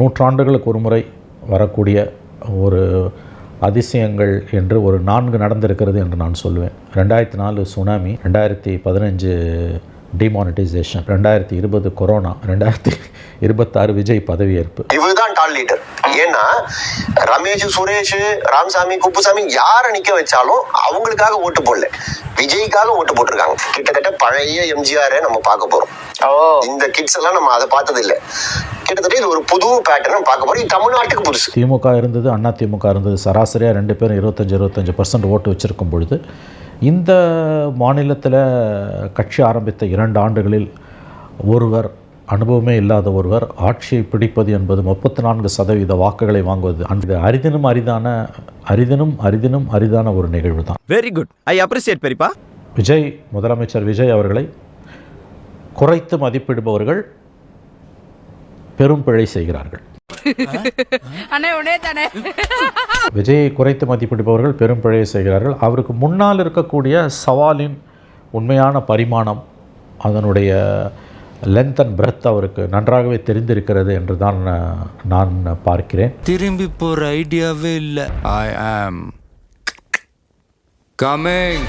நூற்றாண்டுகளுக்கு ஒரு முறை வரக்கூடிய ஒரு அதிசயங்கள் என்று ஒரு 4 நடந்திருக்கிறது என்று நான் சொல்லுவேன். 2004 சுனாமி, 2015 டிமானிட்டைசேஷன், 2020 கொரோனா, 2026 விஜய் பதவியேற்பு. இவர்தான் டால் லீடர். ஏன்னா ரமேஷ், சுரேஷ், ராமசாமி, குப்புசாமி யாரை நிக்க வச்சாலும் அவங்களுக்காக ஓட்டு போடல, விஜய்க்காக ஓட்டு போட்டிருக்காங்க. கிட்டத்தட்ட பழைய எம்ஜிஆர் நம்ம பார்க்க போறோம். இந்த கிட்ஸ் எல்லாம் நம்ம அதை பார்த்தது இல்லை. கிட்டத்தட்ட இது ஒரு புது பேட்டர்ன் பார்க்க போறோம். இது தமிழ்நாட்டுக்கு புதுசு. திமுக இருந்தது, அண்ணா திமுக இருந்தது, சராசரியாக 2 பேரும் 25% ஓட்டு வச்சிருக்கும் பொழுது இந்த மாநிலத்தில் கட்சி ஆரம்பித்த 2 ஆண்டுகளில் ஒருவர், அனுபவமே இல்லாத ஒருவர் ஆட்சியை பிடிப்பது என்பது 34% வாக்குகளை வாங்குவது அந்த அரிதினும் ஒரு நிகழ்வு தான். வெரி குட், ஐ அப்ரிசியேட் பெரியப்பா. முதலமைச்சர் விஜய் அவர்களை குறைத்து மதிப்பிடுபவர்கள் பெரும் பிழை செய்கிறார்கள். விஜயை குறைத்து மதிப்பிடுபவர்கள் பெரும் பிழையை செய்கிறார்கள். அவருக்கு முன்னால் இருக்கக்கூடிய சவாலின் உண்மையான பரிமாணம், அதனுடைய லென்த் அண்ட் பிரெத் அவருக்கு நன்றாகவே தெரிந்திருக்கிறது என்று தான் நான் பார்க்கிறேன். திரும்பி போகிற ஐடியாவே இல்லை. ஐ ஆம் கமிங்.